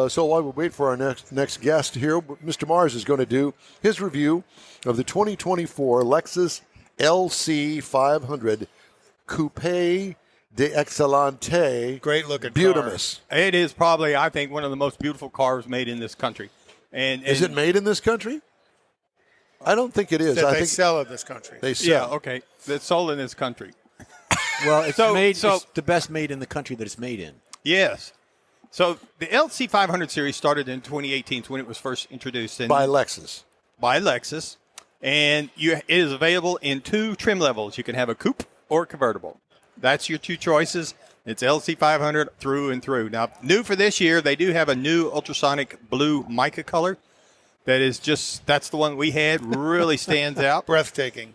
So while we wait for our next guest here, Mr. Mars is going to do his review of the 2024 Lexus LC 500 Coupe d'Excellente. Great looking Beautimus. car. It is probably, I think, one of the most beautiful cars made in this country. And is it made in this country? I don't think it is. That I they think sell in this country. They sell. Yeah, okay. It's sold in this country. Well, it's it's the best made in the country that it's made in. Yes. So the LC 500 series started in 2018 when it was first introduced. By Lexus. By Lexus. And it is available in 2 trim levels. You can have a coupe or a convertible. That's your 2 choices. It's LC 500 through and through. Now, new for this year, they do have a new ultrasonic blue mica color. That's the one we had. Really stands out. Breathtaking.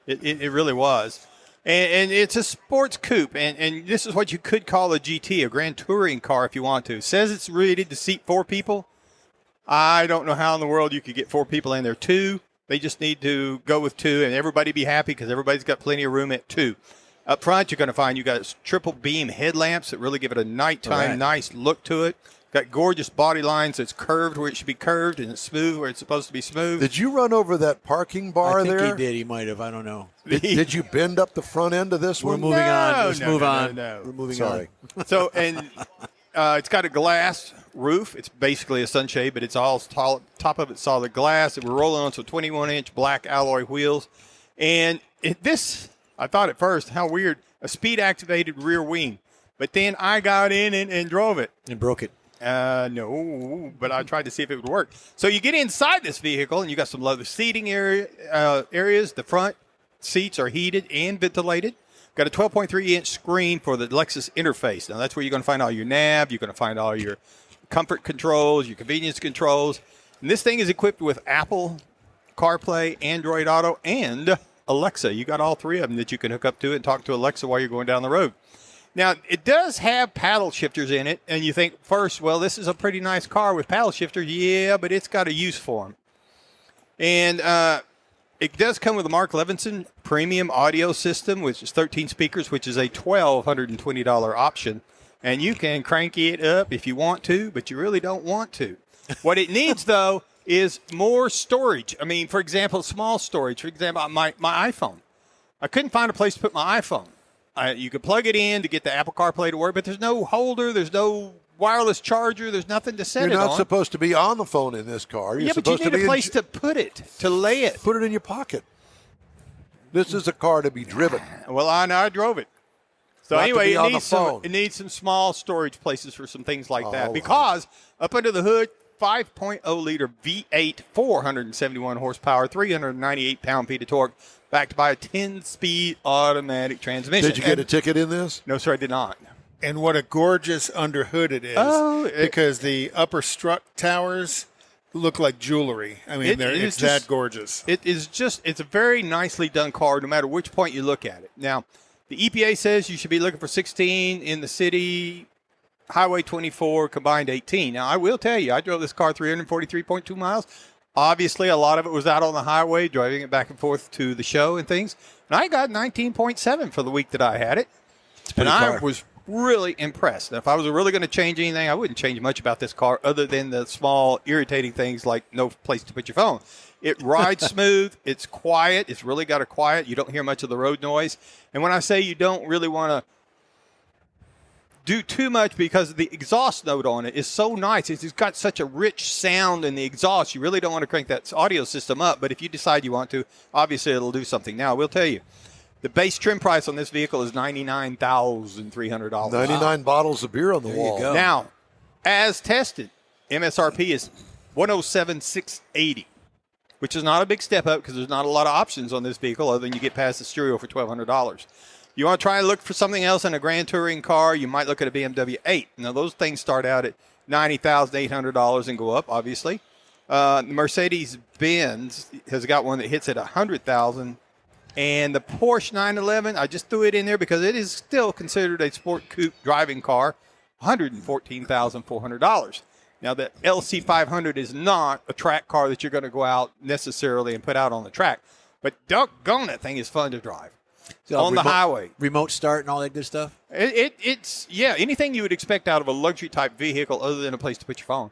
It really was. And it's a sports coupe, and this is what you could call a GT, a grand touring car if you want to. It says it's rated to seat 4 people. I don't know how in the world you could get 4 people in there. 2, they just need to go with 2, and everybody be happy because everybody's got plenty of room at 2. Up front, you're going to find you got triple beam headlamps that really give it a nighttime nice look to it. Got gorgeous body lines. It's curved where it should be curved, and it's smooth where it's supposed to be smooth. Did you run over that parking bar there? I think he did. He might have. I don't know. Did you bend up the front end of this We're one? moving on. Let's move on. No. We're moving Sorry. on. So, and it's got a glass roof. It's basically a sunshade, but it's all top of it's solid glass. And we're rolling on some 21-inch black alloy wheels. And this, I thought at first, how weird, a speed-activated rear wing. But then I got in and drove it. And broke it. No, but I tried to see if it would work. So you get inside this vehicle, and you got some leather seating areas. The front seats are heated and ventilated. Got a 12.3-inch screen for the Lexus interface. Now, that's where you're going to find all your nav. You're going to find all your comfort controls, your convenience controls. And this thing is equipped with Apple CarPlay, Android Auto, and Alexa. You got all 3 of them that you can hook up to and talk to Alexa while you're going down the road. Now, it does have paddle shifters in it, and you think first, well, this is a pretty nice car with paddle shifters. Yeah, but it's got a use for them. And it does come with a Mark Levinson premium audio system, which is 13 speakers, which is a $1,220 option. And you can crank it up if you want to, but you really don't want to. What it needs, though, is more storage. I mean, for example, small storage. For example, my iPhone. I couldn't find a place to put my iPhone. You could plug it in to get the Apple CarPlay to work, but there's no holder, there's no wireless charger, there's nothing to set it on. You're not supposed to be on the phone in this car. You're but you need a place to put it, to lay it. Put it in your pocket. This is a car to be driven. Well, I drove it. So Not anyway, to be on it needs some small storage places for some things like that. right. Because up under the hood, 5.0-liter V8, 471 horsepower, 398 pound-feet of torque, backed by a 10-speed automatic transmission. Did you get a ticket in this? No, sir, I did not. And what a gorgeous underhood it is. Because the upper strut towers look like jewelry. I mean, it's that gorgeous. It's a very nicely done car no matter which point you look at it. Now, the EPA says you should be looking for 16 in the city, Highway 24, combined 18. Now, I will tell you, I drove this car 343.2 miles. Obviously, a lot of it was out on the highway, driving it back and forth to the show and things. And I got 19.7 for the week that I had it. And I was really impressed. Now, if I was really going to change anything, I wouldn't change much about this car other than the small irritating things like no place to put your phone. It rides smooth. It's quiet. It's really got a quiet. You don't hear much of the road noise. And when I say you don't really want to do too much because the exhaust note on it is so nice. It's got such a rich sound in the exhaust. You really don't want to crank that audio system up. But if you decide you want to, obviously it'll do something. Now, I will tell you, the base trim price on this vehicle is $99,300. 99 bottles of beer on the wall. You go. Now, as tested, MSRP is $107,680, which is not a big step up because there's not a lot of options on this vehicle other than you get past the stereo for $1,200. You want to try and look for something else in a grand touring car, you might look at a BMW 8. Now, those things start out at $90,800 and go up, obviously. Mercedes-Benz has got one that hits at $100,000. And the Porsche 911, I just threw it in there because it is still considered a sport coupe driving car, $114,400. Now, the LC 500 is not a track car that you're going to go out necessarily and put out on the track. But doggone, that thing is fun to drive. on the highway. Remote start and all that good stuff. It's anything you would expect out of a luxury type vehicle other than a place to put your phone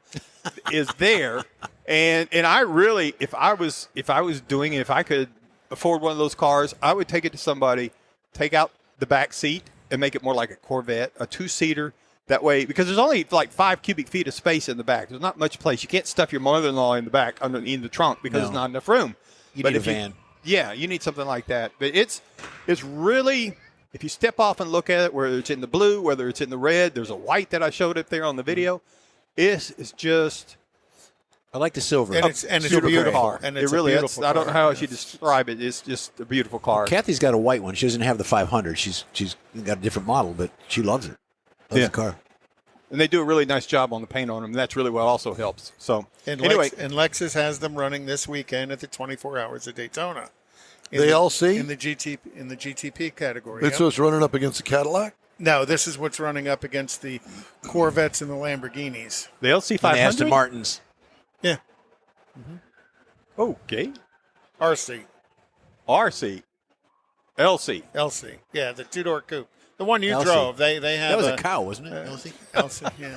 is there. And I really, if I was doing it, if I could afford one of those cars, I would take it to somebody, take out the back seat and make it more like a Corvette, a 2-seater. That way, because there's only like 5 cubic feet of space in the back. There's not much place. You can't stuff your mother-in-law in the back in the trunk because there's not enough room. You need a van. You need something like that. But it's really, if you step off and look at it, whether it's in the blue, whether it's in the red, there's a white that I showed up there on the video. It's just. I like the silver. And it's a beautiful car. And it's it really is. I don't know how else you describe it. It's just a beautiful car. Kathy's got a white one. She doesn't have the 500. She's got a different model, but she loves it. Loves the car. And they do a really nice job on the paint on them. That's really what also helps. So anyway, and Lexus has them running this weekend at the 24 Hours of Daytona. The LC in the GTP category. That's what's running up against the Cadillac. No, this is what's running up against the Corvettes and the Lamborghinis. The LC 500, the Aston Martins. Yeah. Mm-hmm. Okay. RC. LC. Yeah, the 2-door coupe. The one you LC. drove, they have. That was a cow, wasn't it? LC, yeah.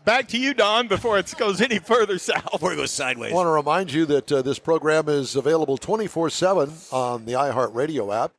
Back to you, Don, before it goes any further south. Before it goes sideways. I want to remind you that this program is available 24/7 on the iHeartRadio app.